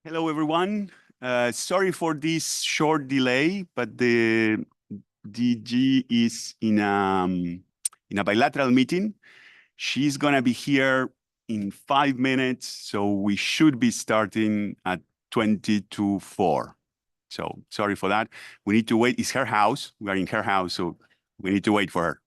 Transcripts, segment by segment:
Hello, everyone. Sorry for this short delay, but the DG is in a bilateral meeting. She's gonna be here in 5 minutes, so we should be starting at 20 to 4. So sorry for that. We need to wait. It's her house. We are in her house, so we need to wait for her.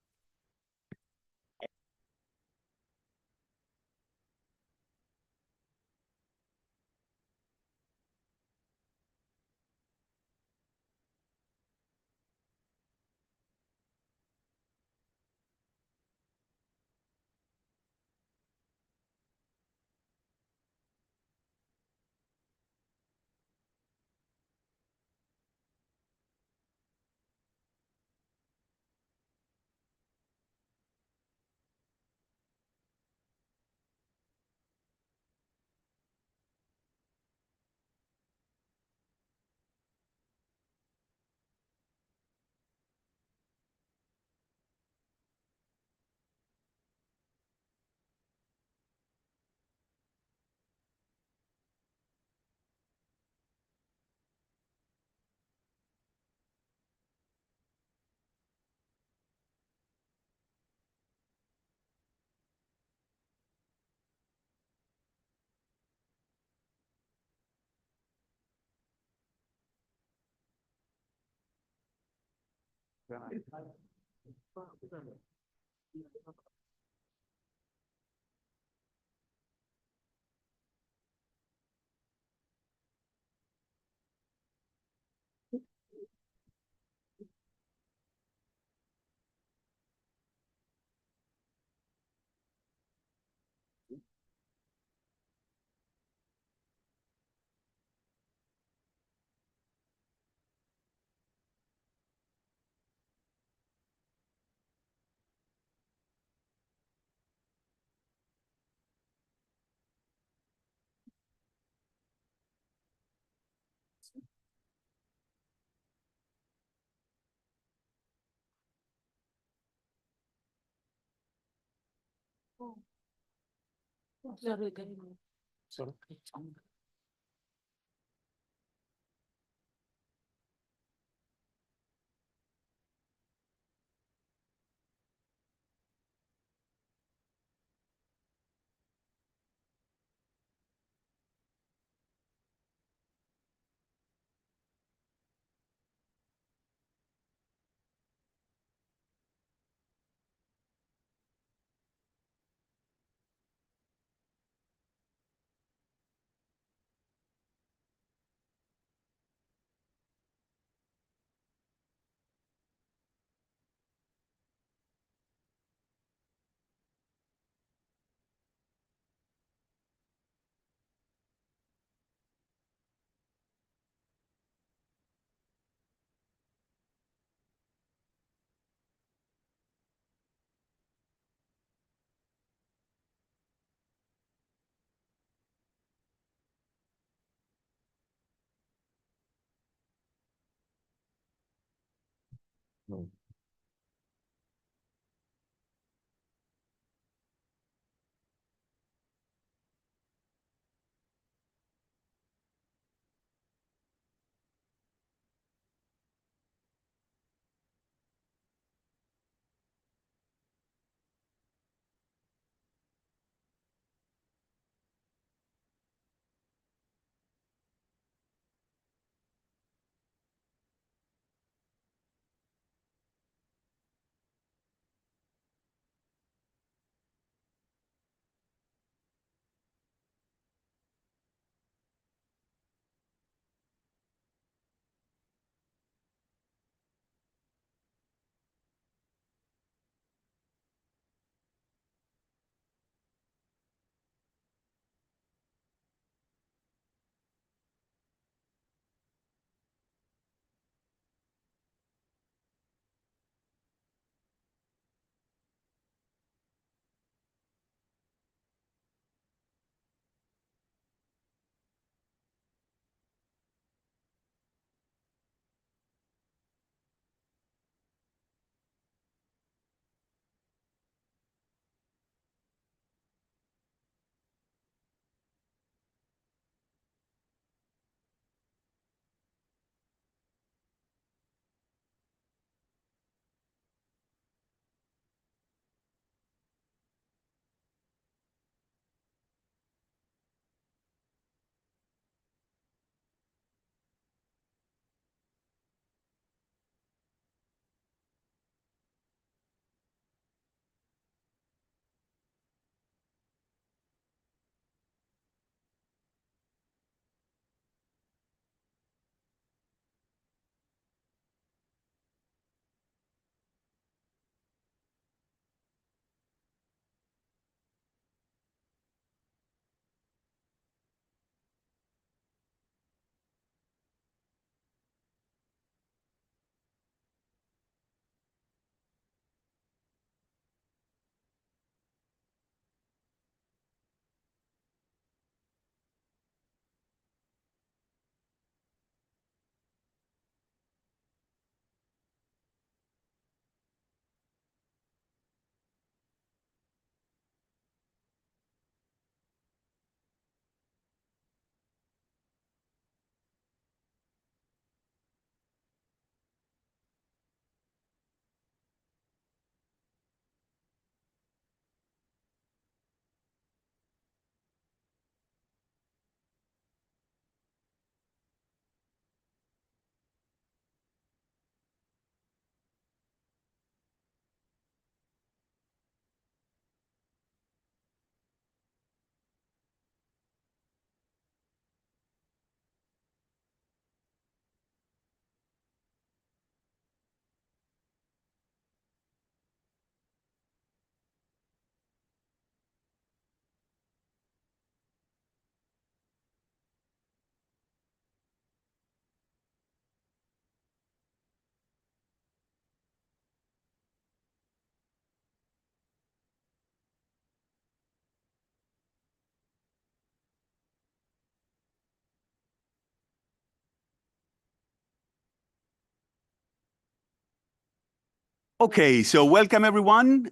Okay, so welcome everyone.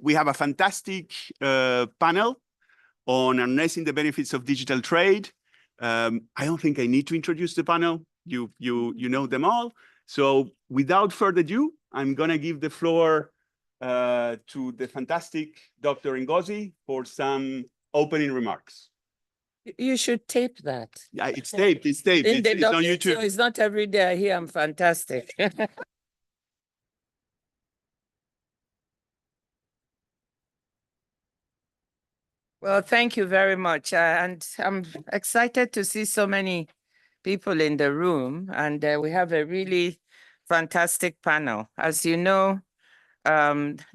We have a fantastic panel on harnessing the benefits of digital trade. I don't think I need to introduce the panel. You know them all. So without further ado, I'm gonna give the floor to the fantastic Dr. Ngozi for some opening remarks. You should tape that. Yeah, it's taped. It's taped. It's on YouTube. It's not every day I hear I'm fantastic. Well, thank you very much. And I'm excited to see so many people in the room. And we have a really fantastic panel. As you know,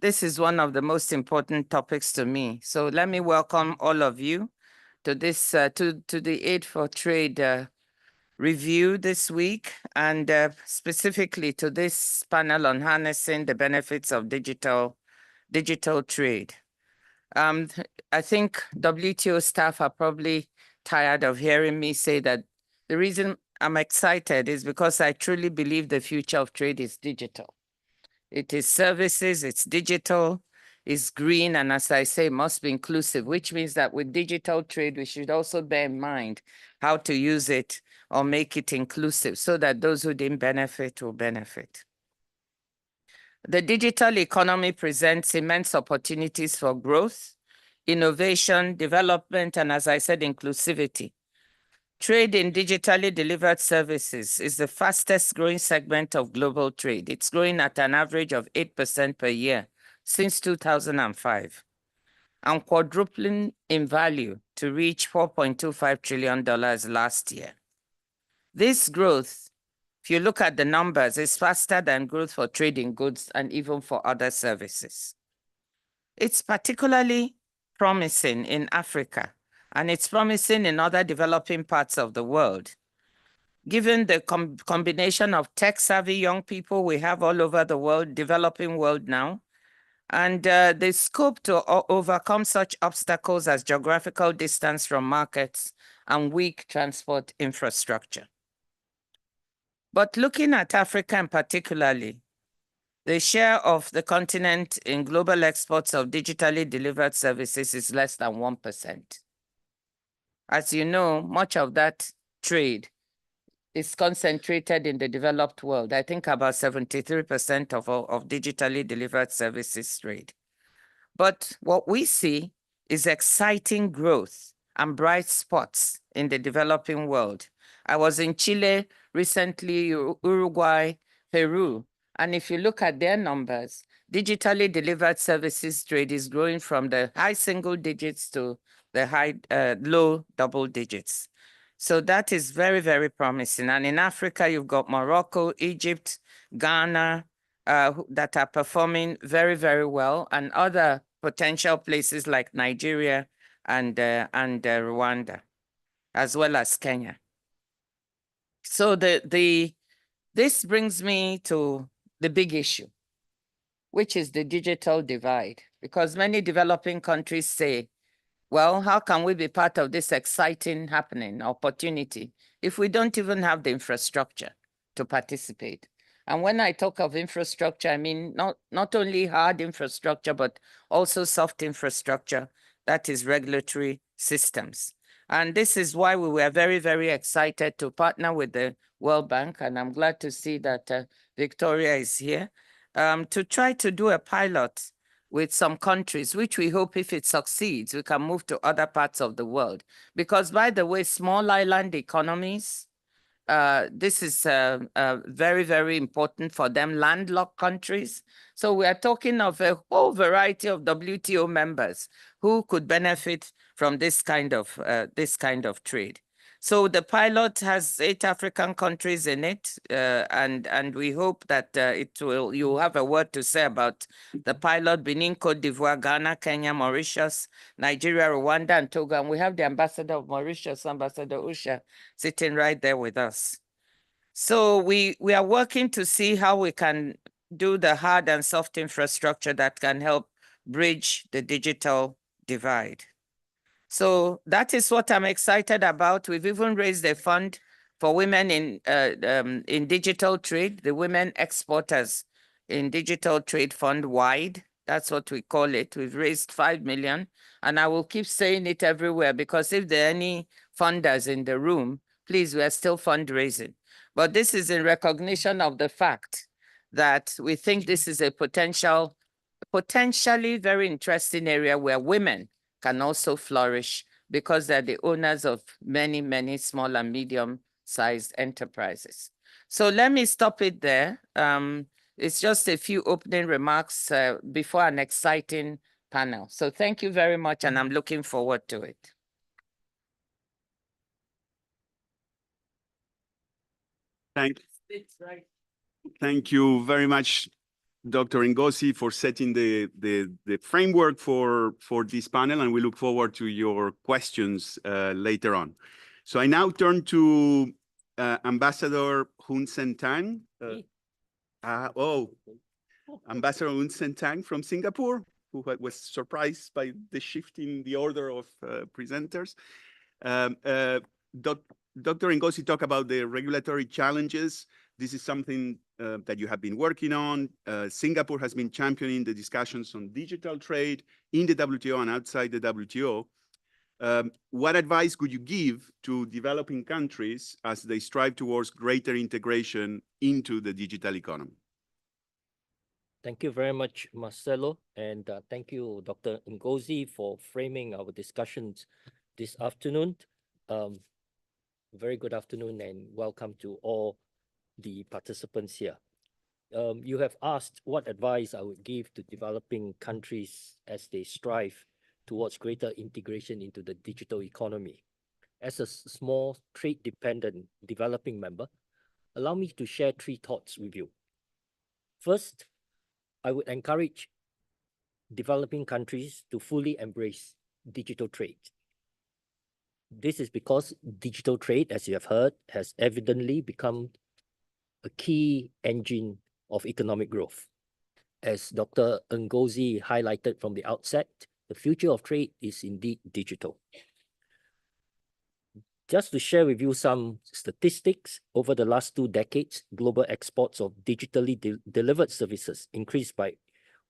this is one of the most important topics to me. So let me welcome all of you to this to the Aid for Trade review this week, and specifically to this panel on harnessing the benefits of digital trade. I think WTO staff are probably tired of hearing me say that the reason I'm excited is because I truly believe the future of trade is digital. It is services, it's digital, it's green, and as I say, must be inclusive, which means that with digital trade, we should also bear in mind how to use it or make it inclusive so that those who didn't benefit will benefit. The digital economy presents immense opportunities for growth, innovation, development, and as I said, inclusivity. Trade in digitally delivered services is the fastest growing segment of global trade. It's growing at an average of 8% per year since 2005, and quadrupling in value to reach $4.25 trillion last year. This growth, if you look at the numbers, is faster than growth for trading goods and even for other services. It's particularly promising in Africa, and it's promising in other developing parts of the world. Given the combination of tech-savvy young people we have all over the world, developing world now, and the scope to overcome such obstacles as geographical distance from markets and weak transport infrastructure. But looking at Africa in particularly, the share of the continent in global exports of digitally delivered services is less than 1%. As you know, much of that trade is concentrated in the developed world. I think about 73% of digitally delivered services trade. But what we see is exciting growth and bright spots in the developing world. I was in Chile recently, Uruguay, Peru, and if you look at their numbers, digitally delivered services trade is growing from the high single digits to the low double digits. So that is very, very promising. And in Africa, you've got Morocco, Egypt, Ghana, that are performing very, very well, and other potential places like Nigeria and Rwanda, as well as Kenya. So this brings me to the big issue, which is the digital divide, because many developing countries say, well, how can we be part of this exciting happening, opportunity, if we don't even have the infrastructure to participate? And when I talk of infrastructure, I mean not only hard infrastructure, but also soft infrastructure, that is regulatory systems. And this is why we were very, very excited to partner with the World Bank, and I'm glad to see that Victoria is here, to try to do a pilot with some countries, which we hope if it succeeds, we can move to other parts of the world. Because by the way, small island economies, this is very, very important for them, landlocked countries. So we are talking of a whole variety of WTO members who could benefit from this kind of trade. So the pilot has 8 African countries in it, and we hope that you'll have a word to say about the pilot: Benin, Cote d'Ivoire, Ghana, Kenya, Mauritius, Nigeria, Rwanda, and Togo. And we have the ambassador of Mauritius, Ambassador Usha, sitting right there with us. So we are working to see how we can do the hard and soft infrastructure that can help bridge the digital divide. So that is what I'm excited about. We've even raised a fund for women in digital trade, the Women Exporters in Digital Trade Fund wide. That's what we call it. We've raised 5 million, and I will keep saying it everywhere, because if there are any funders in the room, please, we are still fundraising. But this is in recognition of the fact that we think this is a potentially very interesting area where women can also flourish, because they're the owners of many, many small and medium-sized enterprises. So let me stop it there. It's just a few opening remarks before an exciting panel. So thank you very much, and I'm looking forward to it. Thank you very much, Dr. Ngozi, for setting the framework for this panel, and we look forward to your questions later on. So I now turn to Ambassador Hun Sen Tang. Ambassador Hun Sen Tang from Singapore, who was surprised by the shift in the order of presenters. Dr. Ngozi talked about the regulatory challenges. This is something that you have been working on. Singapore has been championing the discussions on digital trade in the WTO and outside the WTO. What advice could you give to developing countries as they strive towards greater integration into the digital economy? Thank you very much, Marcelo, and thank you, Dr. Ngozi, for framing our discussions this afternoon. Very good afternoon and welcome to all the participants here. You have asked what advice I would give to developing countries as they strive towards greater integration into the digital economy. As a small trade-dependent developing member, allow me to share 3 thoughts with you. First, I would encourage developing countries to fully embrace digital trade. This is because digital trade, as you have heard, has evidently become a key engine of economic growth. As Dr. Ngozi highlighted from the outset, the future of trade is indeed digital. Just to share with you some statistics, over the last 2 decades, global exports of digitally delivered services increased by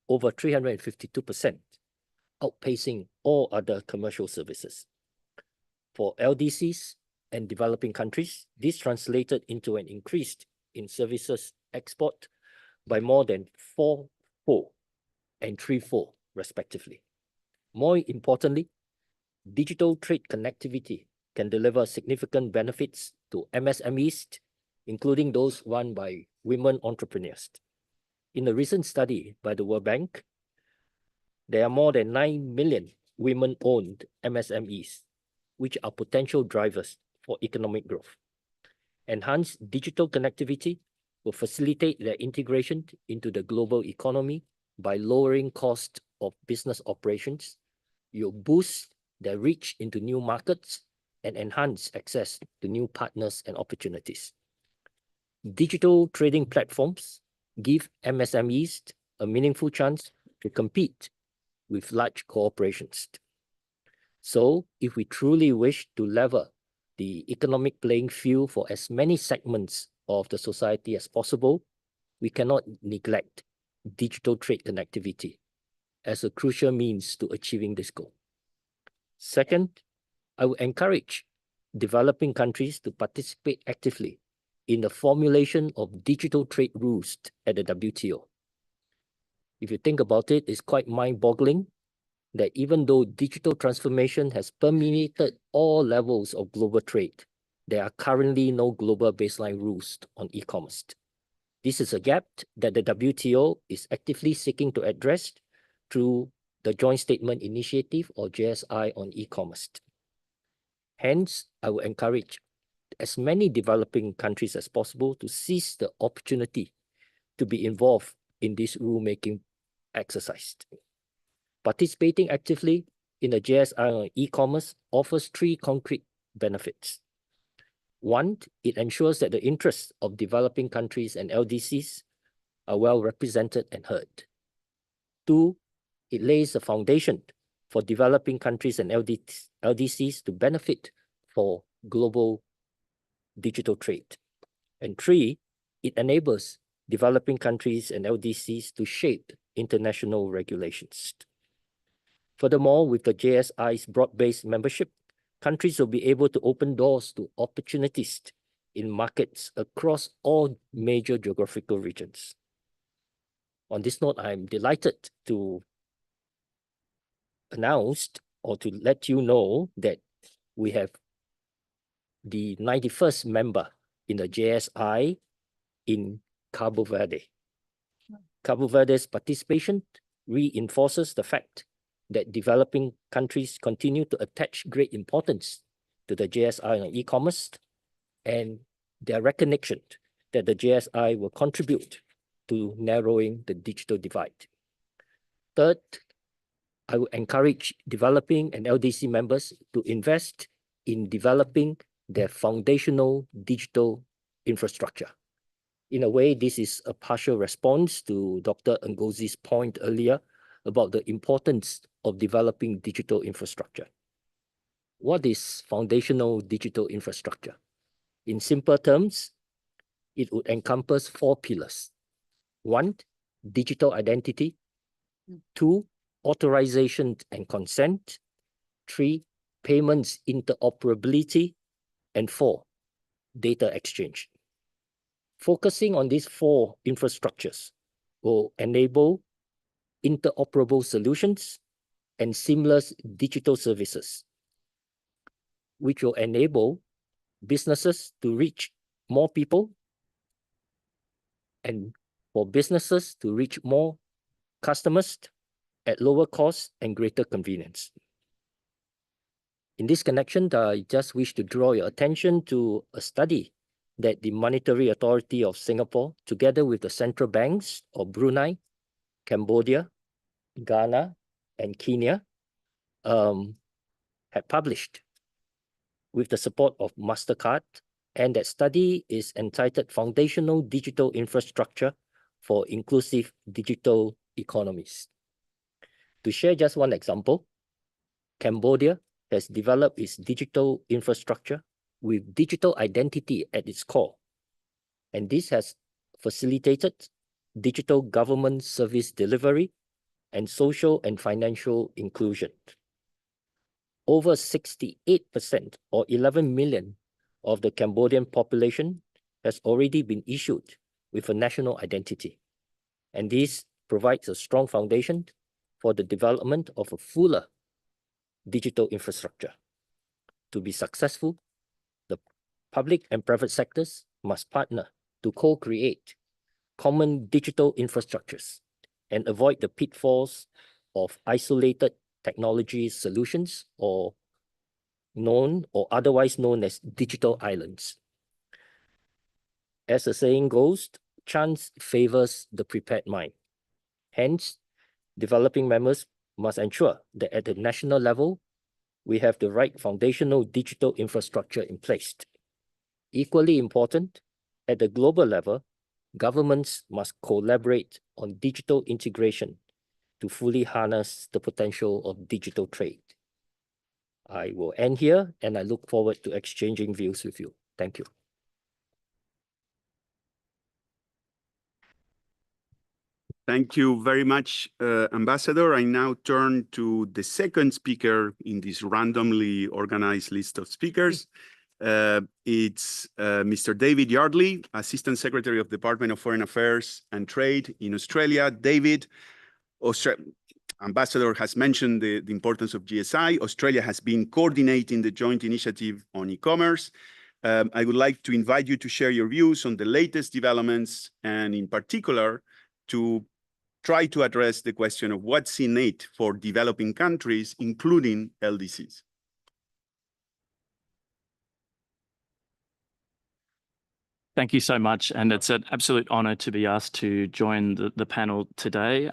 over 352%, outpacing all other commercial services. For LDCs and developing countries, this translated into an increase in services export by more than 4-fold and 3-fold, respectively. More importantly, digital trade connectivity can deliver significant benefits to MSMEs, including those run by women entrepreneurs. In a recent study by the World Bank, there are more than 9 million women-owned MSMEs, which are potential drivers for economic growth. Enhanced digital connectivity will facilitate their integration into the global economy by lowering costs of business operations. You'll boost their reach into new markets and enhance access to new partners and opportunities. Digital trading platforms give MSMEs a meaningful chance to compete with large corporations. So, if we truly wish to level the economic playing field for as many segments of the society as possible, we cannot neglect digital trade connectivity as a crucial means to achieving this goal. Second, I would encourage developing countries to participate actively in the formulation of digital trade rules at the WTO. If you think about it, it's quite mind-boggling that even though digital transformation has permeated all levels of global trade, there are currently no global baseline rules on e-commerce. This is a gap that the WTO is actively seeking to address through the Joint Statement Initiative, or JSI, on e-commerce. Hence, I will encourage as many developing countries as possible to seize the opportunity to be involved in this rulemaking exercise. Participating actively in the JSI on e-commerce offers 3 concrete benefits. 1, it ensures that the interests of developing countries and LDCs are well represented and heard. 2, it lays a foundation for developing countries and LDCs to benefit for global digital trade. And 3, it enables developing countries and LDCs to shape international regulations. Furthermore, with the JSI's broad-based membership, countries will be able to open doors to opportunities in markets across all major geographical regions. On this note, I'm delighted to announce or to let you know that we have the 91st member in the JSI in Cabo Verde. Cabo Verde's participation reinforces the fact that developing countries continue to attach great importance to the JSI on e-commerce and their recognition that the JSI will contribute to narrowing the digital divide. Third, I would encourage developing and LDC members to invest in developing their foundational digital infrastructure. In a way, this is a partial response to Dr. Ngozi's point earlier about the importance of developing digital infrastructure. What is foundational digital infrastructure? In simple terms, it would encompass 4 pillars. 1, digital identity. 2, authorization and consent. 3, payments interoperability. And 4, data exchange. Focusing on these 4 infrastructures will enable interoperable solutions and seamless digital services, which will enable businesses to reach more people and for businesses to reach more customers at lower cost and greater convenience. In this connection, I just wish to draw your attention to a study that the Monetary Authority of Singapore, together with the central banks of Brunei, Cambodia, Ghana, and Kenya, had published with the support of MasterCard, and that study is entitled Foundational Digital Infrastructure for Inclusive Digital Economies. To share just one example, Cambodia has developed its digital infrastructure with digital identity at its core, and this has facilitated digital government service delivery and social and financial inclusion. Over 68% or 11 million of the Cambodian population has already been issued with a national identity, and this provides a strong foundation for the development of a fuller digital infrastructure. To be successful, the public and private sectors must partner to co-create common digital infrastructures and avoid the pitfalls of isolated technology solutions or otherwise known as digital islands. As the saying goes, chance favors the prepared mind. Hence, developing members must ensure that at the national level, we have the right foundational digital infrastructure in place. Equally important, at the global level, governments must collaborate on digital integration to fully harness the potential of digital trade. I will end here, and I look forward to exchanging views with you. Thank you. Thank you very much, Ambassador. I now turn to the second speaker in this randomly organized list of speakers. It's Mr. David Yardley, Assistant Secretary of the Department of Foreign Affairs and Trade in Australia. David, Ambassador has mentioned the importance of GSI. Australia has been coordinating the joint initiative on e-commerce. I would like to invite you to share your views on the latest developments and in particular to try to address the question of what's innate for developing countries, including LDCs. Thank you so much. And it's an absolute honor to be asked to join the panel today.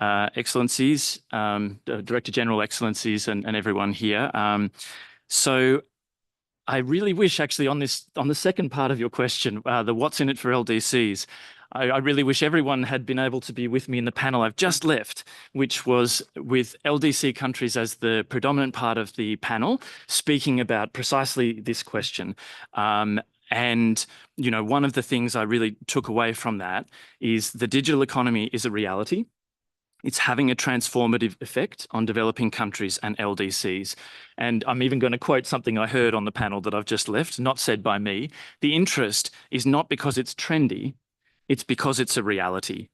Excellencies, Director General Excellencies and everyone here. So I really wish actually on the second part of your question, the what's in it for LDCs, I really wish everyone had been able to be with me in the panel I've just left, which was with LDC countries as the predominant part of the panel, speaking about precisely this question. And, you know, one of the things I really took away from that is the digital economy is a reality. It's having a transformative effect on developing countries and LDCs. And I'm even going to quote something I heard on the panel that I've just left, not said by me. The interest is not because it's trendy, it's because it's a reality.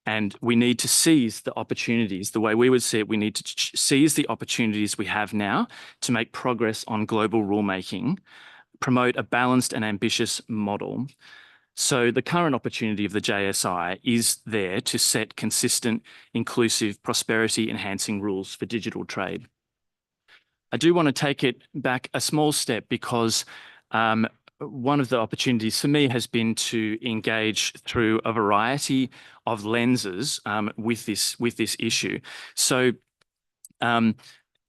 And we need to seize the opportunities. The way we would see it, we need to seize the opportunities we have now to make progress on global rulemaking, promote a balanced and ambitious model. So the current opportunity of the JSI is there to set consistent, inclusive, prosperity-enhancing rules for digital trade. I do want to take it back a small step because one of the opportunities for me has been to engage through a variety of lenses with this issue. So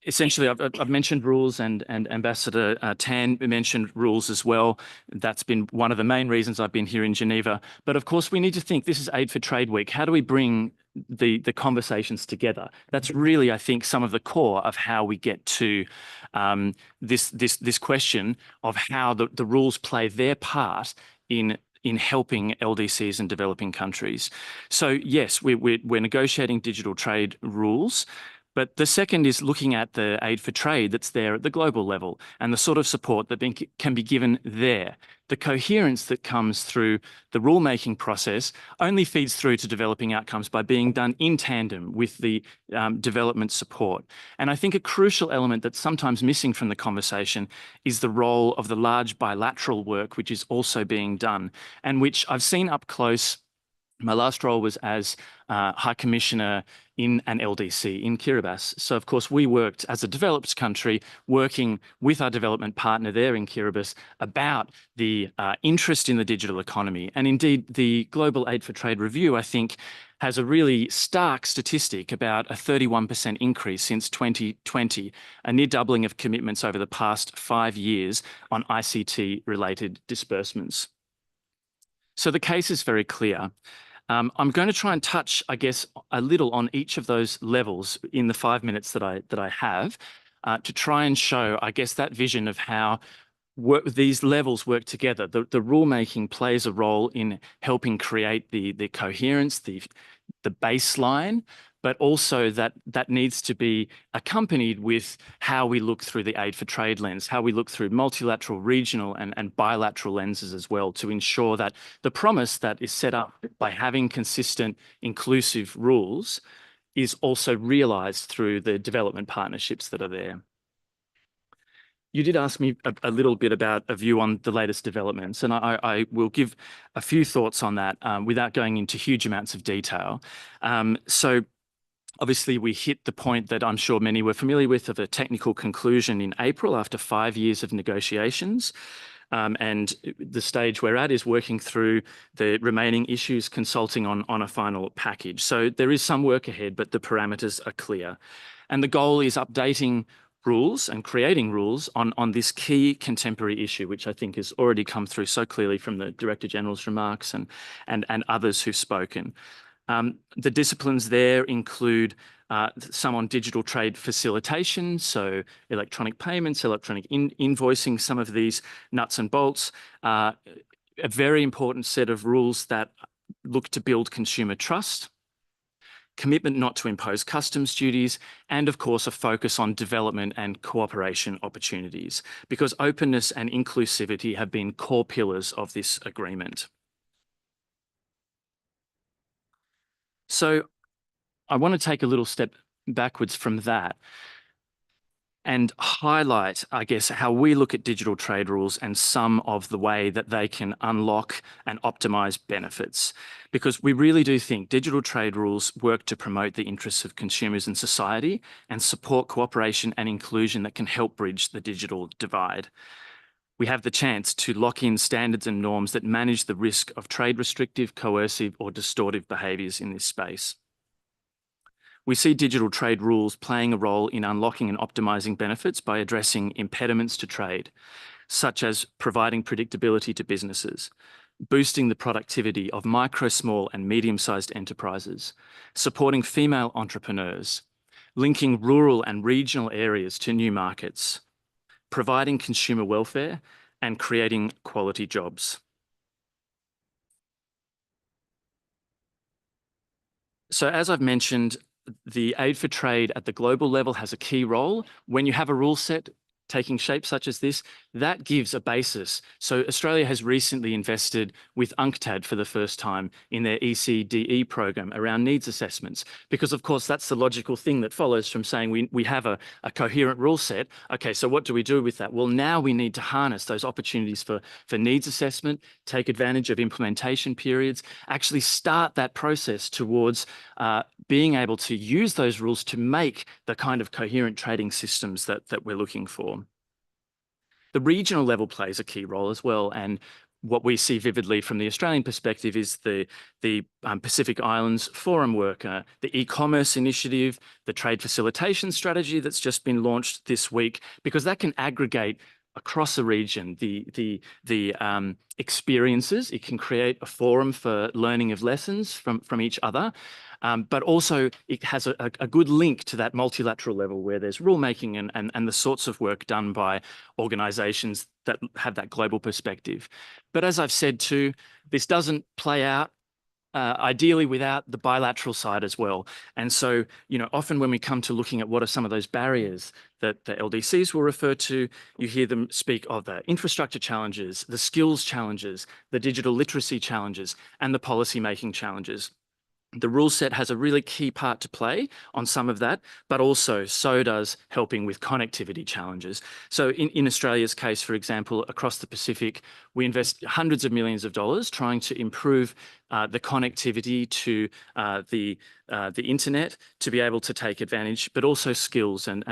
essentially, I've mentioned rules, and Ambassador Tan mentioned rules as well. That's been one of the main reasons I've been here in Geneva. But of course, we need to think, this is Aid for Trade Week. How do we bring the conversations together? That's really, I think, some of the core of how we get to this question of how the rules play their part in helping LDCs and developing countries. So yes, we're negotiating digital trade rules. But the second is looking at the aid for trade that's there at the global level and the sort of support that can be given there. The coherence that comes through the rulemaking process only feeds through to developing outcomes by being done in tandem with the development support. And I think a crucial element that's sometimes missing from the conversation is the role of the large bilateral work which is also being done and which I've seen up close. My last role was as High Commissioner in an LDC in Kiribati. So, of course, we worked as a developed country, working with our development partner there in Kiribati about the interest in the digital economy. And indeed, the Global Aid for Trade Review, I think, has a really stark statistic about a 31% increase since 2020, a near doubling of commitments over the past 5 years on ICT-related disbursements. So the case is very clear. I'm going to try and touch, I guess, a little on each of those levels in the 5 minutes that I have to try and show, I guess, that vision of how these levels work together. The rulemaking plays a role in helping create the coherence, the baseline, but also that needs to be accompanied with how we look through the aid for trade lens, how we look through multilateral, regional and bilateral lenses as well to ensure that the promise that is set up by having consistent, inclusive rules is also realised through the development partnerships that are there. You did ask me a little bit about a view on the latest developments, and I will give a few thoughts on that without going into huge amounts of detail. So obviously, we hit the point that I'm sure many were familiar with of a technical conclusion in April after 5 years of negotiations. And the stage we're at is working through the remaining issues, consulting on a final package. So there is some work ahead, but the parameters are clear. And the goal is updating rules and creating rules on this key contemporary issue, which I think has already come through so clearly from the Director General's remarks and others who've spoken. The disciplines there include some on digital trade facilitation, so electronic payments, electronic invoicing, some of these nuts and bolts, a very important set of rules that look to build consumer trust, commitment not to impose customs duties, and of course a focus on development and cooperation opportunities, because openness and inclusivity have been core pillars of this agreement. So I want to take a little step backwards from that and highlight, I guess, how we look at digital trade rules and some of the way that they can unlock and optimize benefits. Because we really do think digital trade rules work to promote the interests of consumers and society and support cooperation and inclusion that can help bridge the digital divide. We have the chance to lock in standards and norms that manage the risk of trade restrictive, coercive, or distortive behaviours in this space. We see digital trade rules playing a role in unlocking and optimising benefits by addressing impediments to trade, such as providing predictability to businesses, boosting the productivity of micro, small and medium-sized enterprises, supporting female entrepreneurs, linking rural and regional areas to new markets, providing consumer welfare, and creating quality jobs. So as I've mentioned, the aid for trade at the global level has a key role. When you have a rule set taking shape such as this, that gives a basis. So Australia has recently invested with UNCTAD for the first time in their ECDE program around needs assessments, because of course that's the logical thing that follows from saying we have a coherent rule set. Okay, so what do we do with that? Well, now we need to harness those opportunities for needs assessment, take advantage of implementation periods, actually start that process towards being able to use those rules to make the kind of coherent trading systems that we're looking for. The regional level plays a key role as well, and what we see vividly from the Australian perspective is the Pacific Islands Forum work, the e-commerce initiative, the trade facilitation strategy that's just been launched this week, because that can aggregate across the region the experiences. It can create a forum for learning of lessons from each other. But also it has a good link to that multilateral level where there's rulemaking and the sorts of work done by organisations that have that global perspective. But as I've said too, this doesn't play out ideally without the bilateral side as well. And so, you know, often when we come to looking at what are some of those barriers that the LDCs will refer to, you hear them speak of the infrastructure challenges, the skills challenges, the digital literacy challenges, and the policy-making challenges. The rule set has a really key part to play on some of that, but also so does helping with connectivity challenges. So in Australia's case, for example, across the Pacific, we invest hundreds of millions of dollars trying to improve the connectivity to the internet to be able to take advantage, but also skills and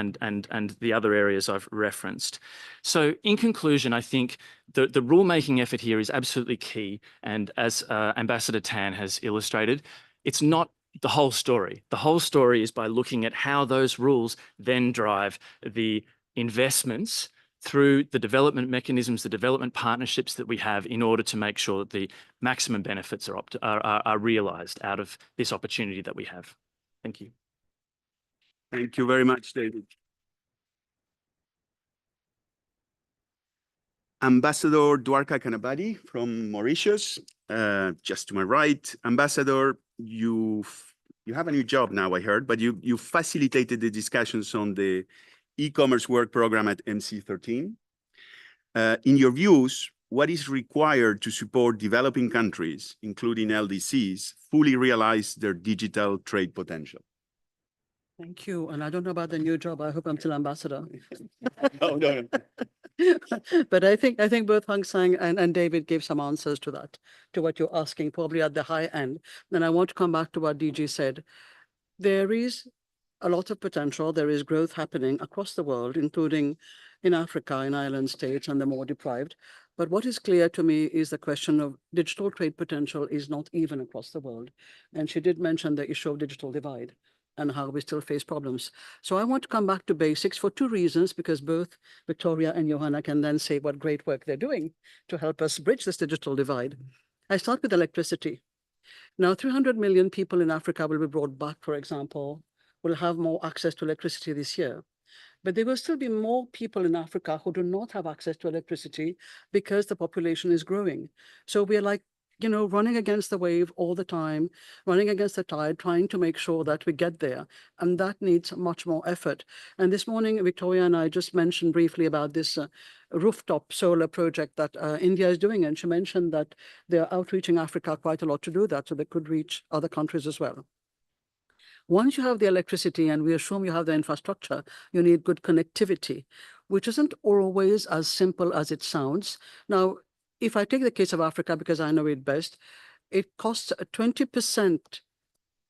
the other areas I've referenced. So in conclusion, I think the rulemaking effort here is absolutely key. And as Ambassador Tan has illustrated, it's not the whole story. The whole story is by looking at how those rules then drive the investments through the development mechanisms, the development partnerships that we have in order to make sure that the maximum benefits are realised out of this opportunity that we have. Thank you. Thank you very much, David. Ambassador Dwarka Kanabadi from Mauritius, just to my right. Ambassador, you have a new job now, I heard, but you facilitated the discussions on the e-commerce work program at MC13. In your views, what is required to support developing countries, including LDCs, fully realize their digital trade potential? Thank you. And I don't know about the new job. I hope I'm still ambassador. No. But I think both Hang Sang and David gave some answers to that, to what you're asking, probably at the high end. And I want to come back to what DG said. There is a lot of potential. There is growth happening across the world, including in Africa, in island states, and the more deprived. But what is clear to me is the question of digital trade potential is not even across the world. And she did mention the issue of digital divide and how we still face problems. So I want to come back to basics for two reasons, because both Victoria and Johanna can then say what great work they're doing to help us bridge this digital divide. I start with electricity. Now, 300 million people in Africa will be brought back, for example, will have more access to electricity this year. But there will still be more people in Africa who do not have access to electricity because the population is growing. So we are like, running against the wave all the time, running against the tide, trying to make sure that we get there. And that needs much more effort. And this morning, Victoria and I just mentioned briefly about this rooftop solar project that India is doing. And she mentioned that they're outreaching Africa quite a lot to do that, so they could reach other countries as well. Once you have the electricity, and we assume you have the infrastructure, you need good connectivity, which isn't always as simple as it sounds. Now, if I take the case of Africa, because I know it best, it costs 20%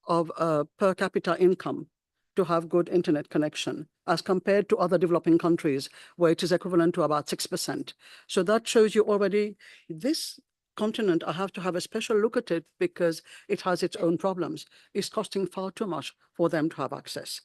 of per capita income to have good internet connection, as compared to other developing countries, where it is equivalent to about 6%. So that shows you already this continent, I have to have a special look at it because it has its own problems. It's costing far too much for them to have access.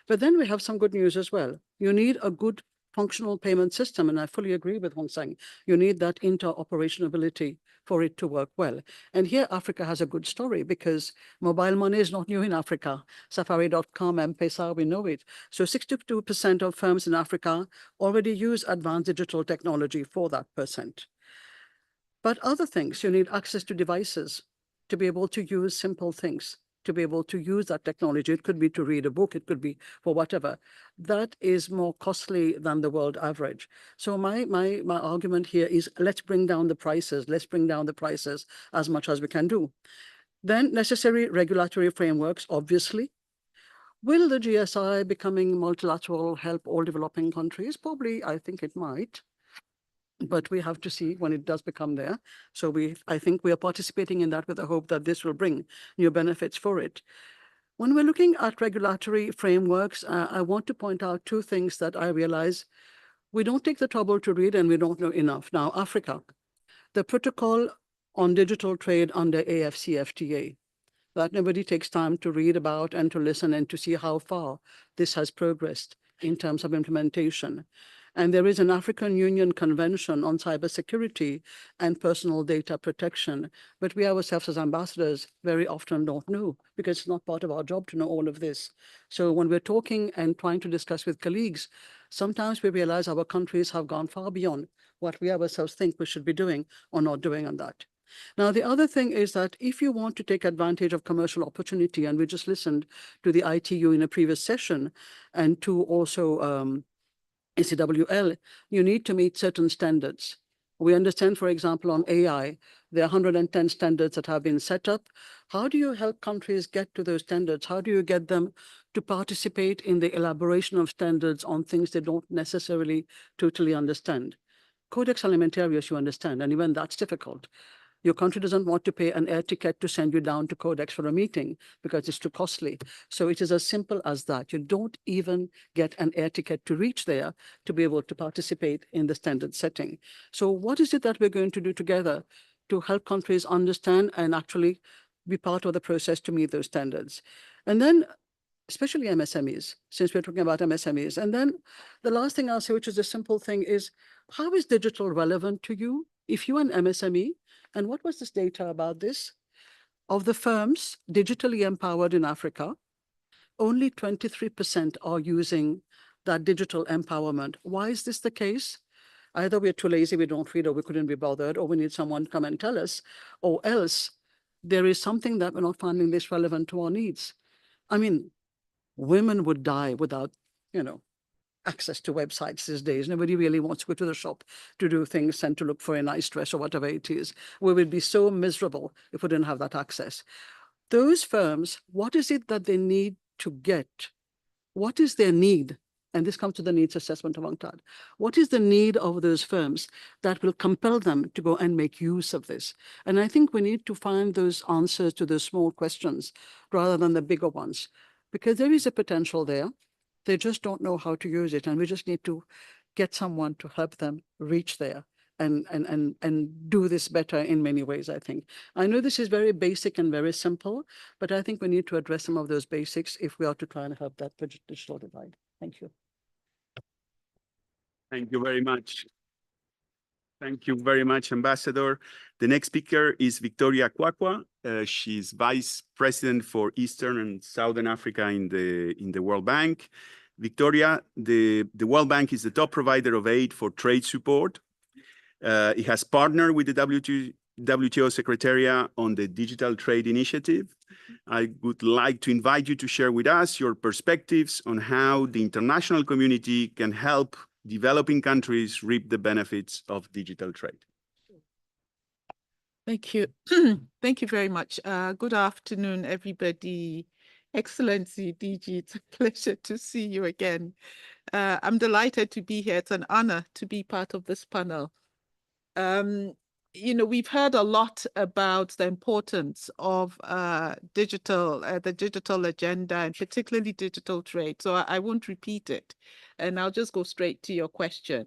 But then we have some good news as well. You need a good functional payment system. And I fully agree with Hong Sang. You need that interoperability for it to work well. And here Africa has a good story because mobile money is not new in Africa. Safari.com, M-Pesa, we know it. So 62% of firms in Africa already use advanced digital technology for that percent. But other things, you need access to devices to be able to use simple things, to be able to use that technology. It could be to read a book, it could be for whatever. That is more costly than the world average. So my argument here is let's bring down the prices. Let's bring down the prices as much as we can do. Then necessary regulatory frameworks, obviously. Will the GSI becoming multilateral help all developing countries? Probably, I think it might. But we have to see when it does become there. So I think we are participating in that with the hope that this will bring new benefits for it. When we're looking at regulatory frameworks, I want to point out two things that I realize we don't take the trouble to read and we don't know enough. Now, Africa, the protocol on digital trade under AFCFTA, that nobody takes time to read about and to listen and to see how far this has progressed in terms of implementation. And there is an African Union Convention on cybersecurity and personal data protection, but we ourselves as ambassadors very often don't know because it's not part of our job to know all of this. So when we're talking and trying to discuss with colleagues, sometimes we realize our countries have gone far beyond what we ourselves think we should be doing or not doing on that. Now, the other thing is that if you want to take advantage of commercial opportunity, and we just listened to the ITU in a previous session and to also ACWL, you need to meet certain standards. We understand, for example, on AI, there are 110 standards that have been set up. How do you help countries get to those standards? How do you get them to participate in the elaboration of standards on things they don't necessarily totally understand? Codex Alimentarius, you understand, and even that's difficult. Your country doesn't want to pay an air ticket to send you down to Codex for a meeting because it's too costly. So it is as simple as that. You don't even get an air ticket to reach there to be able to participate in the standard setting. So what is it that we're going to do together to help countries understand and actually be part of the process to meet those standards? And then especially MSMEs, since we're talking about MSMEs. And then the last thing I'll say, which is a simple thing, is how is digital relevant to you? If you're an MSME, and what was this data about this? Of the firms digitally empowered in Africa, only 23% are using that digital empowerment. Why is this the case? Either we're too lazy, we don't read, or we couldn't be bothered, or we need someone to come and tell us, or else there is something that we're not finding this relevant to our needs. I mean, women would die without, access to websites these days. Nobody really wants to go to the shop to do things and to look for a nice dress or whatever it is. We would be so miserable if we didn't have that access. Those firms, what is it that they need to get? What is their need? And this comes to the needs assessment of UNCTAD. What is the need of those firms that will compel them to go and make use of this? And I think we need to find those answers to those small questions rather than the bigger ones, because there is a potential there. They just don't know how to use it. And we just need to get someone to help them reach there and do this better in many ways, I think. I know this is very basic and very simple, but I think we need to address some of those basics if we are to try and help that digital divide. Thank you. Thank you very much. Thank you very much, Ambassador. The next speaker is Victoria Kwakwa. She's Vice President for Eastern and Southern Africa in the World Bank. Victoria, the World Bank is the top provider of aid for trade support. It has partnered with the WTO Secretariat on the Digital Trade Initiative. I would like to invite you to share with us your perspectives on how the international community can help developing countries reap the benefits of digital trade. Thank you. Thank you very much. Good afternoon, everybody. Excellency, DG, it's a pleasure to see you again. I'm delighted to be here. It's an honor to be part of this panel. We've heard a lot about the importance of the digital agenda, and particularly digital trade. So I won't repeat it, and I'll just go straight to your question.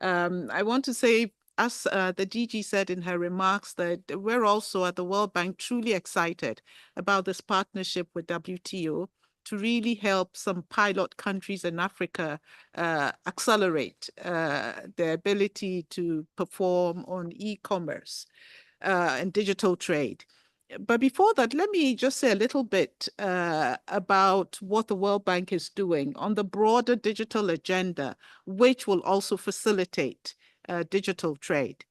I want to say, as the DG said in her remarks, that we're also at the World Bank truly excited about this partnership with WTO to really help some pilot countries in Africa accelerate their ability to perform on e-commerce and digital trade. But before that, let me just say a little bit about what the World Bank is doing on the broader digital agenda, which will also facilitate digital trade.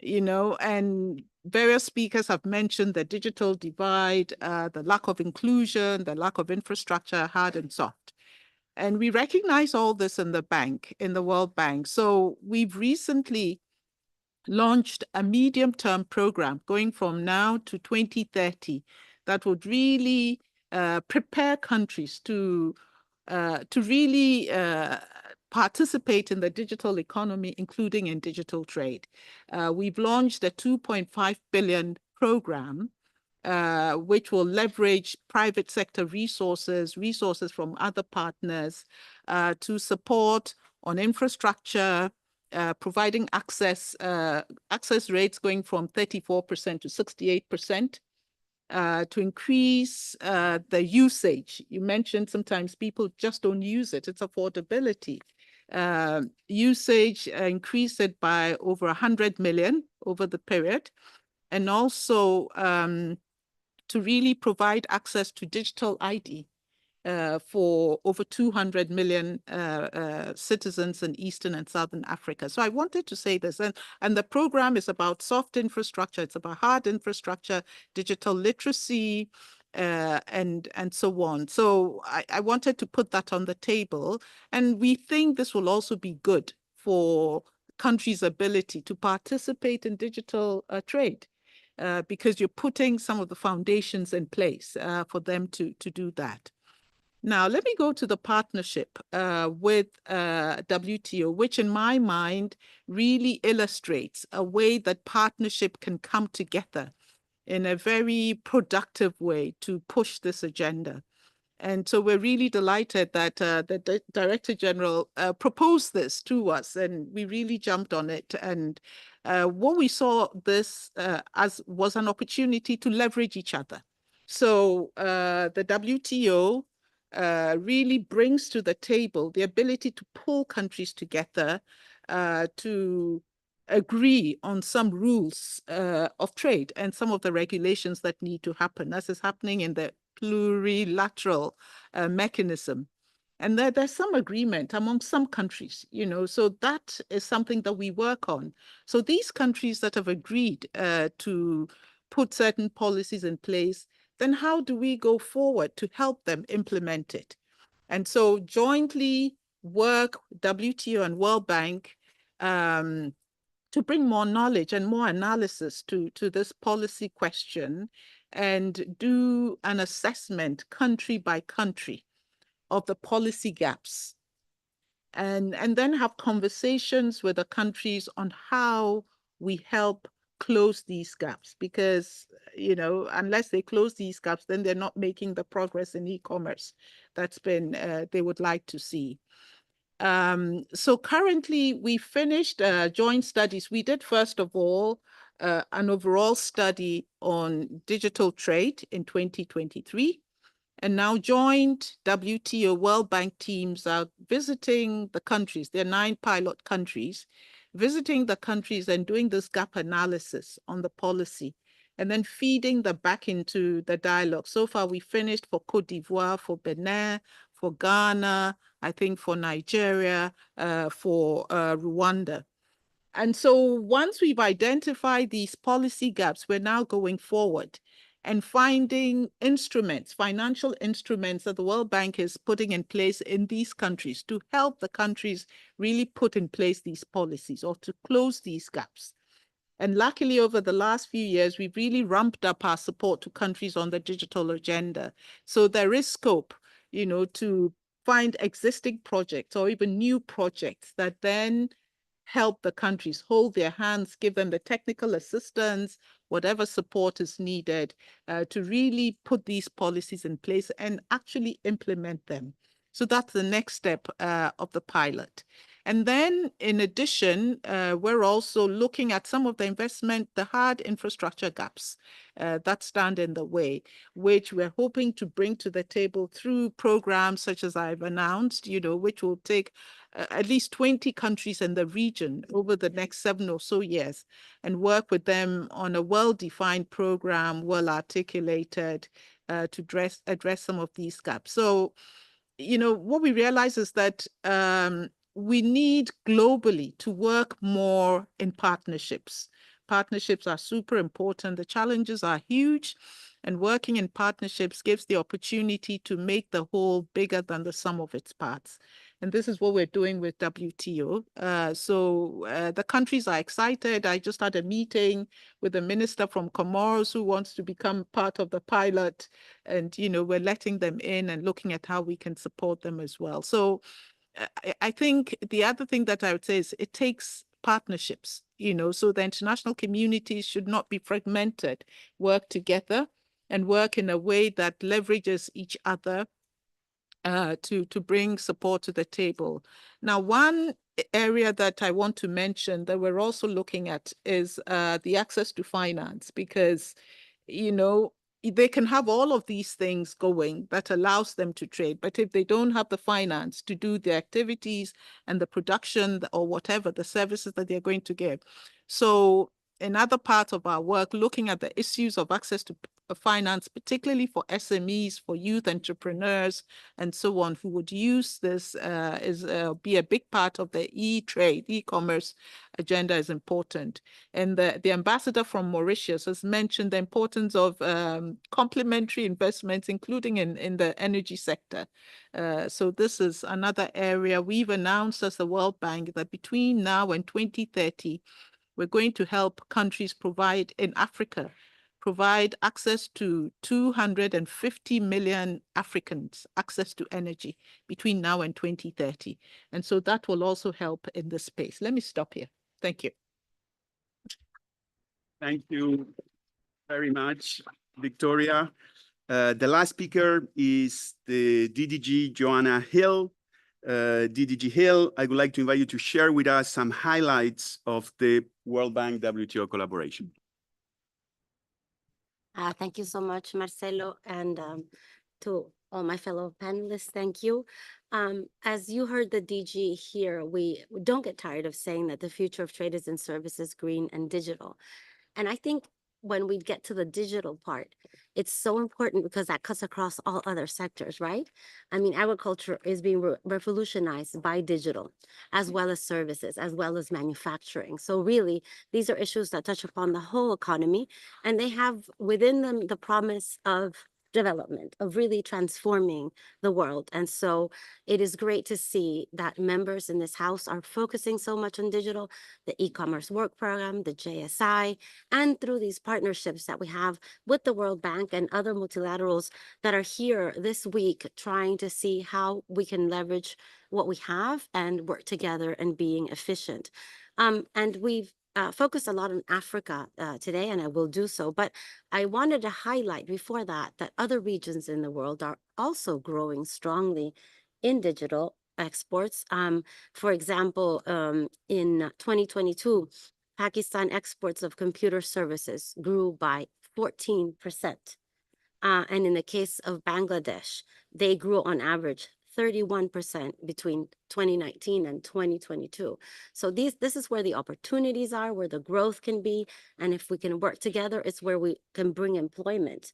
You know, and various speakers have mentioned the digital divide, the lack of inclusion, the lack of infrastructure, hard and soft. And we recognize all this in the bank, in the World Bank. So we've recently launched a medium-term program going from now to 2030 that would really prepare countries to really participate in the digital economy, including in digital trade. We've launched a 2.5 billion program, which will leverage private sector resources from other partners to support on infrastructure, providing access rates going from 34% to 68%, to increase the usage. You mentioned sometimes people just don't use it. It's affordability. Usage, increase it by over 100 million over the period. And also to really provide access to digital ID for over 200 million citizens in Eastern and Southern Africa. So I wanted to say this, and the program is about soft infrastructure, it's about hard infrastructure, digital literacy, and so on. So I wanted to put that on the table, and we think this will also be good for countries' ability to participate in digital trade. Because you're putting some of the foundations in place for them to do that. Now, let me go to the partnership with WTO, which in my mind really illustrates a way that partnership can come together in a very productive way to push this agenda. And so we're really delighted that the Director General proposed this to us, and we really jumped on it. And what we saw this as was an opportunity to leverage each other. So the WTO really brings to the table the ability to pull countries together to agree on some rules of trade and some of the regulations that need to happen, as is happening in the plurilateral mechanism. And there's some agreement among some countries, you know, so that is something that we work on. So these countries that have agreed to put certain policies in place, then how do we go forward to help them implement it? And so jointly work, WTO and World Bank, to bring more knowledge and more analysis to this policy question and do an assessment country by country of the policy gaps. And then have conversations with the countries on how we help close these gaps, because, you know, unless they close these gaps, then they're not making the progress in e-commerce that's been, they would like to see. So currently we finished joint studies. We did, first of all, an overall study on digital trade in 2023. And now joint WTO World Bank teams are visiting the countries. There are 9 pilot countries, visiting the countries and doing this gap analysis on the policy, and then feeding that back into the dialogue. So far, we finished for Cote d'Ivoire, for Benin, for Ghana, I think for Nigeria, for Rwanda. And so once we've identified these policy gaps, we're now going forward and finding instruments, financial instruments that the World Bank is putting in place in these countries to help the countries really put in place these policies or to close these gaps. And luckily, over the last few years, we've really ramped up our support to countries on the digital agenda. So there is scope, you know, to find existing projects or even new projects that then help the countries, hold their hands, give them the technical assistance, whatever support is needed to really put these policies in place and actually implement them. So that's the next step of the pilot. And then in addition, we're also looking at some of the hard infrastructure gaps that stand in the way, which we're hoping to bring to the table through programs such as I've announced, which will take at least 20 countries in the region over the next 7 or so years and work with them on a well-defined program, well-articulated to address some of these gaps. So, what we realize is that we need globally to work more in partnerships. Partnerships are super important. The challenges are huge, and working in partnerships gives the opportunity to make the whole bigger than the sum of its parts. And this is what we're doing with WTO. The countries are excited. I just had a meeting with a minister from Comoros who wants to become part of the pilot. And, we're letting them in and looking at how we can support them as well. So I think the other thing that I would say is it takes partnerships, so the international community should not be fragmented, work together and work in a way that leverages each other to bring support to the table. Now, one area that I want to mention that we're also looking at is the access to finance, because, they can have all of these things going that allows them to trade. But if they don't have the finance to do the activities and the production or whatever, the services that they're going to give. So another part of our work, looking at the issues of access to finance, particularly for SMEs, for youth entrepreneurs, and so on, who would use this be a big part of the e-commerce agenda is important. And the ambassador from Mauritius has mentioned the importance of complementary investments, including in the energy sector. So this is another area we've announced as the World Bank that between now and 2030, we're going to help countries in Africa provide access to 250 million Africans access to energy between now and 2030. And so that will also help in this space. Let me stop here. Thank you. Thank you very much, Victoria. The last speaker is the DDG Joanna Hill. DDG Hill, I would like to invite you to share with us some highlights of the World Bank WTO collaboration. Thank you so much, Marcelo, and to all my fellow panelists, thank you. As you heard the DG here, we don't get tired of saying that the future of trade is in services, green and digital. And I think when we get to the digital part, it's so important because that cuts across all other sectors, right? I mean, agriculture is being revolutionized by digital, as well as services, as well as manufacturing. So really, these are issues that touch upon the whole economy, and they have within them the promise of development, of really transforming the world. And so it is great to see that members in this house are focusing so much on digital, the e-commerce work program, the JSI, and through these partnerships that we have with the World Bank and other multilaterals that are here this week trying to see how we can leverage what we have and work together and being efficient. And we've focused a lot on Africa today, and I will do so. But I wanted to highlight before that other regions in the world are also growing strongly in digital exports. For example, in 2022, Pakistan exports of computer services grew by 14%. And in the case of Bangladesh, they grew on average 31% between 2019 and 2022. So this is where the opportunities are, where the growth can be. And if we can work together, it's where we can bring employment.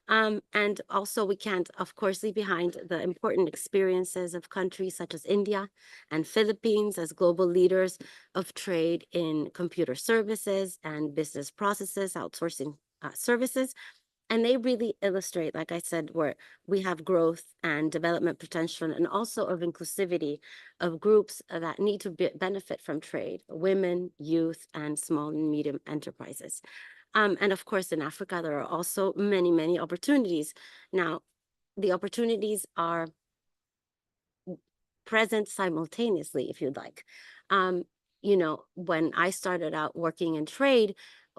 And also we can't, of course, leave behind the important experiences of countries such as India and Philippines as global leaders of trade in computer services and business processes, outsourcing services. And they really illustrate, like I said, where we have growth and development potential and also of inclusivity of groups that need to benefit from trade, women, youth, and small and medium enterprises. And of course, in Africa, there are also many, many opportunities. Now, the opportunities are present simultaneously, if you'd like. When I started out working in trade,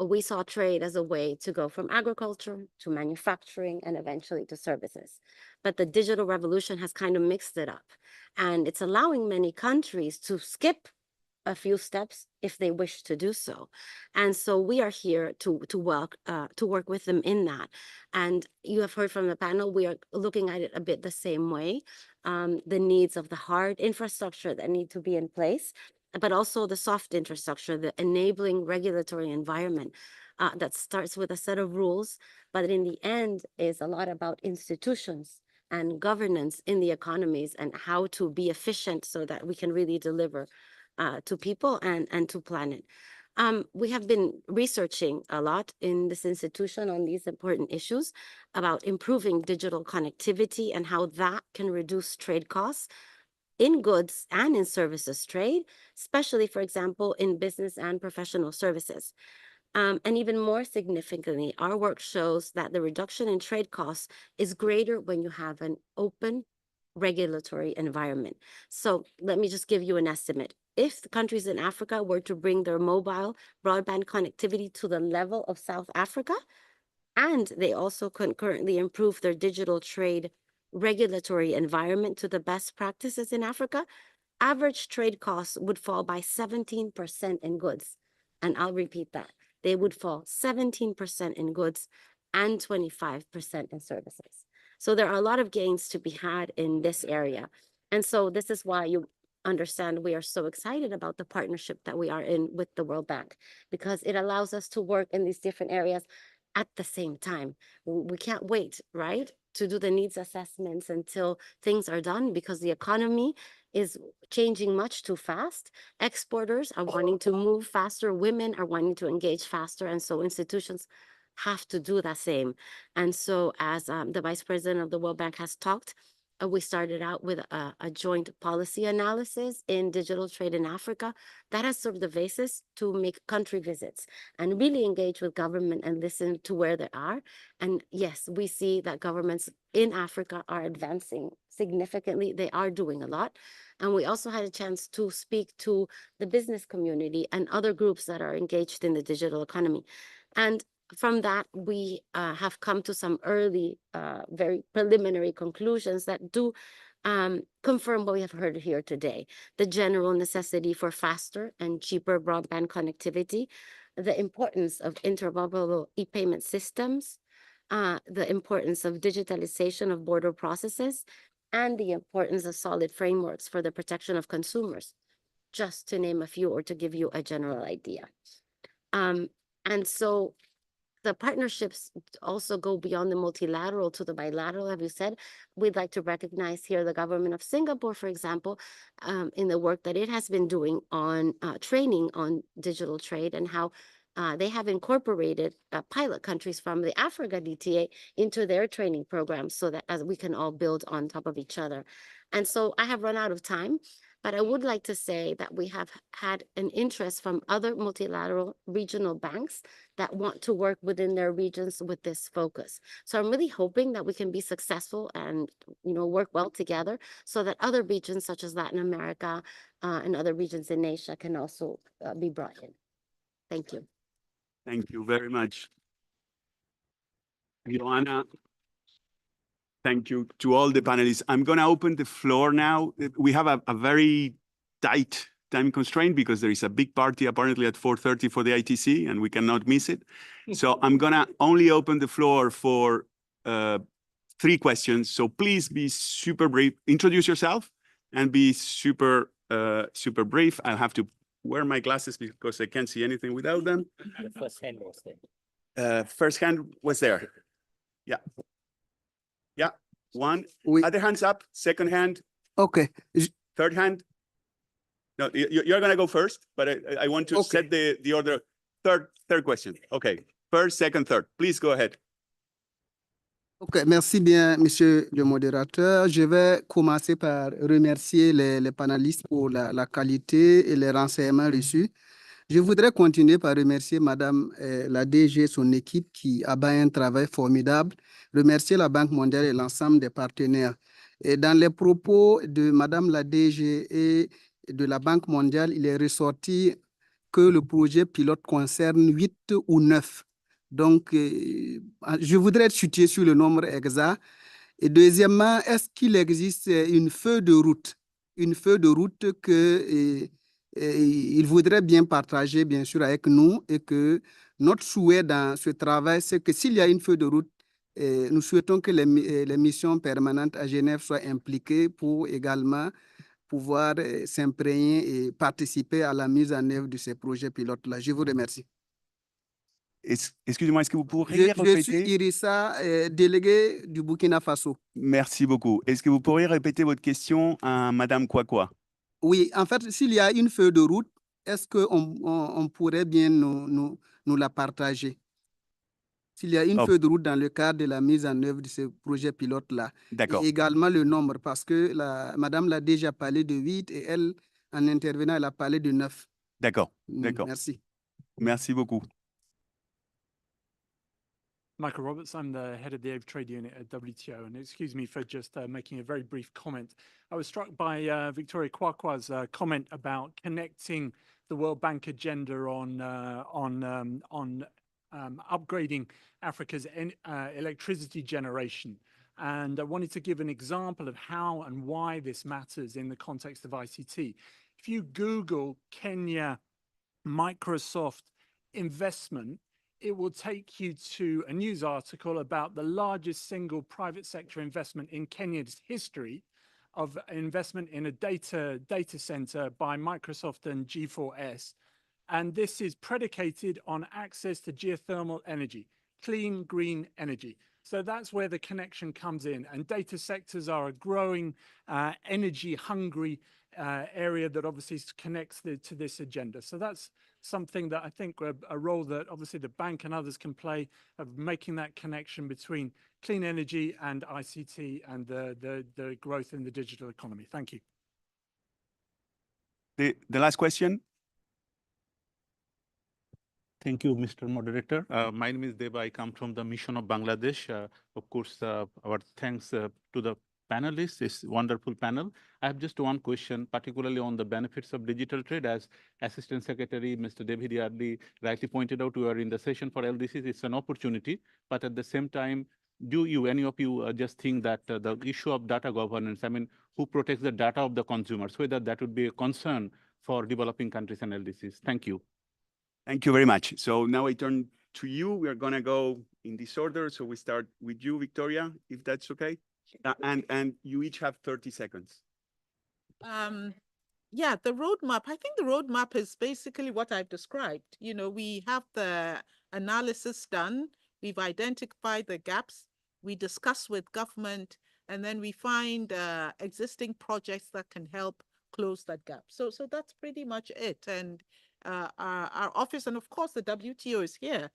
we saw trade as a way to go from agriculture to manufacturing and eventually to services. But the digital revolution has kind of mixed it up, and it's allowing many countries to skip a few steps if they wish to do so. And so we are here to work with them in that. And you have heard from the panel, we are looking at it a bit the same way. The needs of the hard infrastructure that need to be in place, but also the soft infrastructure, the enabling regulatory environment that starts with a set of rules, but in the end is a lot about institutions and governance in the economies and how to be efficient so that we can really deliver to people and to planet. We have been researching a lot in this institution on these important issues about improving digital connectivity and how that can reduce trade costs in goods and in services trade, especially, for example, in business and professional services. And even more significantly, our work shows that the reduction in trade costs is greater when you have an open regulatory environment. So let me just give you an estimate. If the countries in Africa were to bring their mobile broadband connectivity to the level of South Africa, and they also concurrently improve their digital trade regulatory environment to the best practices in Africa, average trade costs would fall by 17% in goods. And I'll repeat that. They would fall 17% in goods and 25% in services. So there are a lot of gains to be had in this area. And so this is why you understand we are so excited about the partnership that we are in with the World Bank, because it allows us to work in these different areas at the same time. We can't wait, right, to do the needs assessments until things are done, because the economy is changing much too fast. Exporters are wanting to move faster. Women are wanting to engage faster. And so institutions have to do the same. And so as the Vice President of the World Bank has talked, we started out with a joint policy analysis in digital trade in Africa that has served the basis to make country visits and really engage with government and listen to where they are. And yes, we see that governments in Africa are advancing significantly. They are doing a lot. And we also had a chance to speak to the business community and other groups that are engaged in the digital economy. And from that, we have come to some early, very preliminary conclusions that do confirm what we have heard here today. The general necessity for faster and cheaper broadband connectivity, the importance of interoperable e-payment systems, the importance of digitalization of border processes, and the importance of solid frameworks for the protection of consumers, just to name a few or to give you a general idea. And so the partnerships also go beyond the multilateral to the bilateral, as you said. We'd like to recognize here the government of Singapore, for example, in the work that it has been doing on training on digital trade and how they have incorporated pilot countries from the Africa DTA into their training programs so that as we can all build on top of each other. And so I have run out of time, but I would like to say that we have had an interest from other multilateral regional banks that want to work within their regions with this focus. So I'm really hoping that we can be successful and work well together so that other regions such as Latin America and other regions in Asia can also be brought in. Thank you. Thank you very much, Joanna. Thank you to all the panelists. I'm going to open the floor now. We have a very tight time constraint because there is a big party apparently at 4:30 for the ITC and we cannot miss it. So I'm going to only open the floor for 3 questions. So please be super brief. Introduce yourself and be super brief. I'll have to wear my glasses because I can't see anything without them. The first hand was there. First hand was there. Yeah. Yeah, one. Oui. Other hands up. Second hand. Okay. Third hand. No, you're gonna go first, but I want to set the order. Third question. Okay. First, second, third. Please go ahead. Ok, merci bien, monsieur le modérateur. Je vais commencer par remercier les panélistes pour la qualité et les renseignements reçus. Je voudrais continuer par remercier Madame la DG et son équipe qui abat un travail formidable, remercier la Banque mondiale et l'ensemble des partenaires. Et dans les propos de Madame la DG et de la Banque mondiale, il est ressorti que le projet pilote concerne 8 ou 9. Donc, je voudrais être situé sur le nombre exact. Et deuxièmement, est-ce qu'il existe une feuille de route? Une feuille de route que il voudrait bien partager, bien sûr, avec nous, et que notre souhait dans ce travail, c'est que s'il y a une feuille de route, nous souhaitons que les missions permanentes à Genève soient impliquées pour également pouvoir s'imprégner et participer à la mise en œuvre de ces projets pilotes-là. Je vous remercie. Excusez-moi, est-ce que vous pourriez Je suis répéter? Irissa, délégué du Burkina Faso. Merci beaucoup. Est-ce que vous pourriez répéter votre question à Madame Kwakwa? Oui, en fait, s'il y a une feuille de route, est-ce qu'on pourrait bien nous la partager? S'il y a une Oh, feuille de route dans le cadre de la mise en œuvre de ce projet pilote-là, d'accord, et également le nombre, parce que Madame l'a déjà parlé de 8 et elle, en intervenant, elle a parlé de 9. d'accord, d'accord. Merci. Merci beaucoup. Michael Roberts, I'm the head of the Aid Trade Unit at WTO, and excuse me for just making a very brief comment. I was struck by Victoria Kwakwa's comment about connecting the World Bank agenda on upgrading Africa's electricity generation. And I wanted to give an example of how and why this matters in the context of ICT. If you Google Kenya Microsoft investment, it will take you to a news article about the largest single private sector investment in Kenya's history of investment in a data center by Microsoft and G4S. And this is predicated on access to geothermal energy, clean, green energy. So that's where the connection comes in. And data sectors are a growing, energy-hungry area that obviously connects to this agenda. So that's something that I think a role that obviously the bank and others can play of making that connection between clean energy and ICT and the growth in the digital economy. Thank you. The last question. Thank you, Mr. Moderator. My name is Deba. I come from the Mission of Bangladesh. Of course, our thanks to the panelists, this wonderful panel. I have just one question, particularly on the benefits of digital trade. As Assistant Secretary, Mr. David Yardley rightly pointed out, we are in the session for LDCs. It's an opportunity, but at the same time, do any of you just think that the issue of data governance, I mean, who protects the data of the consumers, whether that would be a concern for developing countries and LDCs? Thank you. Thank you very much. So now I turn to you. We are going to go in this order. So we start with you, Victoria, if that's okay. And you each have 30 seconds. Yeah, the roadmap. I think the roadmap is basically what I've described. You know, we have the analysis done. We've identified the gaps. We discuss with government, and then we find existing projects that can help close that gap. So that's pretty much it. And our office, and of course the WTO is here,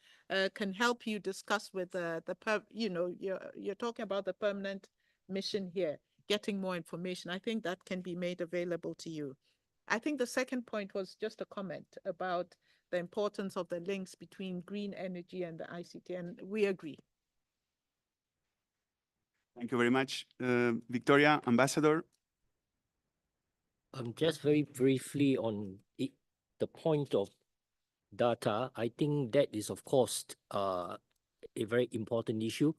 can help you discuss with you're talking about the permanent mission here, getting more information. I think that can be made available to you. I think the second point was just a comment about the importance of the links between green energy and the ICT, and we agree. Thank you very much. Victoria, Ambassador. Just very briefly on the point of data, I think that is, of course, a very important issue,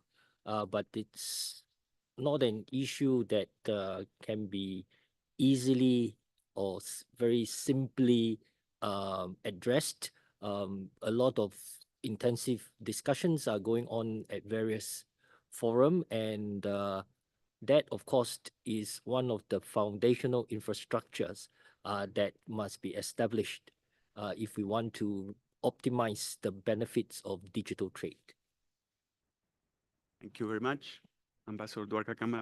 but it's not an issue that can be easily or very simply addressed. A lot of intensive discussions are going on at various forums, and that, of course, is one of the foundational infrastructures that must be established if we want to optimize the benefits of digital trade. Thank you very much. Ambassador Dwarka Kamara.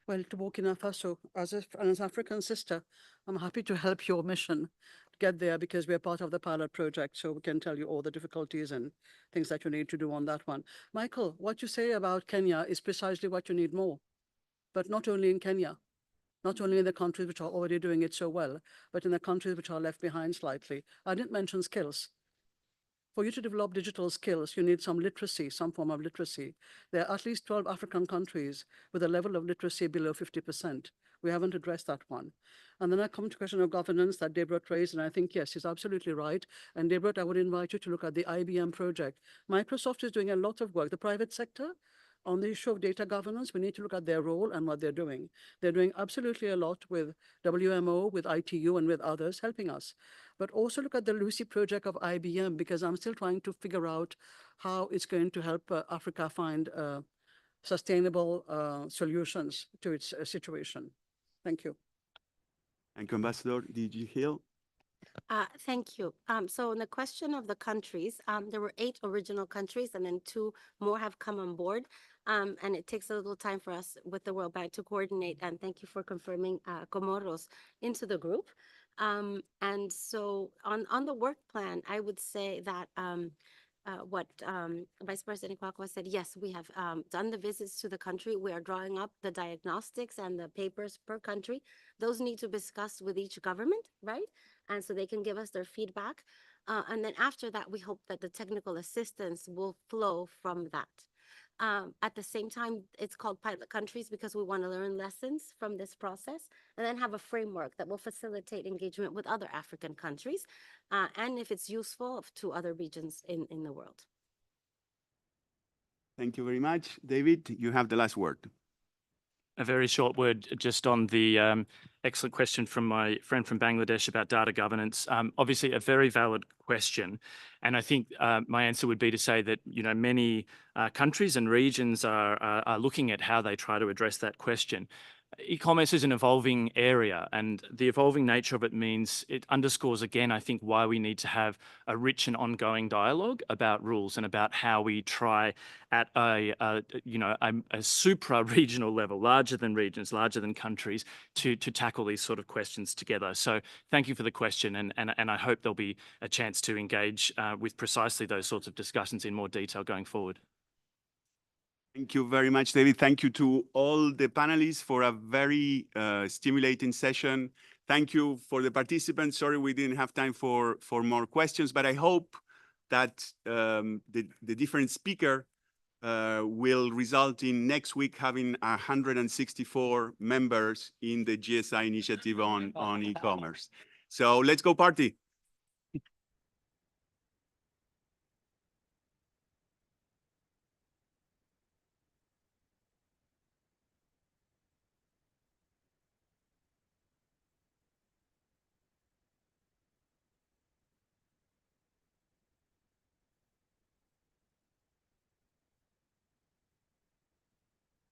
Well, to Burkina Faso, as an African sister, I'm happy to help your mission to get there because we're part of the pilot project, so we can tell you all the difficulties and things that you need to do on that one. Michael, what you say about Kenya is precisely what you need more, but not only in Kenya, not only in the countries which are already doing it so well, but in the countries which are left behind slightly. I didn't mention skills. For you to develop digital skills, you need some literacy, some form of literacy. There are at least 12 African countries with a level of literacy below 50%. We haven't addressed that one. And then I come to question of governance that Deborah raised, and I think, yes, he's absolutely right. And Deborah, I would invite you to look at the IBM project. Microsoft is doing a lot of work. The private sector, on the issue of data governance, we need to look at their role and what they're doing. They're doing absolutely a lot with WMO, with ITU, and with others helping us. But also look at the Lucy project of IBM, because I'm still trying to figure out how it's going to help Africa find sustainable solutions to its situation. Thank you. Thank you, Ambassador. DG Hill. Thank you. So in the question of the countries, there were 8 original countries and then 2 more have come on board. And it takes a little time for us with the World Bank to coordinate. And thank you for confirming Comoros into the group. And so on the work plan, I would say that what Vice President Kwakwa said, yes, we have done the visits to the country. We are drawing up the diagnostics and the papers per country. Those need to be discussed with each government, right? And so they can give us their feedback. And then after that, we hope that the technical assistance will flow from that. At the same time, it's called pilot countries because we want to learn lessons from this process and then have a framework that will facilitate engagement with other African countries and if it's useful to other regions in the world. Thank you very much. David, you have the last word. A very short word just on the excellent question from my friend from Bangladesh about data governance. Obviously, a very valid question. And I think my answer would be to say that, you know, many countries and regions are looking at how they try to address that question. E-commerce is an evolving area, and the evolving nature of it means it underscores again, I think, why we need to have a rich and ongoing dialogue about rules and about how we try at a supra-regional level, larger than regions, larger than countries, to tackle these sort of questions together. So thank you for the question, and I hope there'll be a chance to engage with precisely those sorts of discussions in more detail going forward. Thank you very much, David. Thank you to all the panelists for a very stimulating session. Thank you for the participants. Sorry we didn't have time for more questions, but I hope that the different speaker will result in next week having 164 members in the GSI initiative on e-commerce. So let's go party.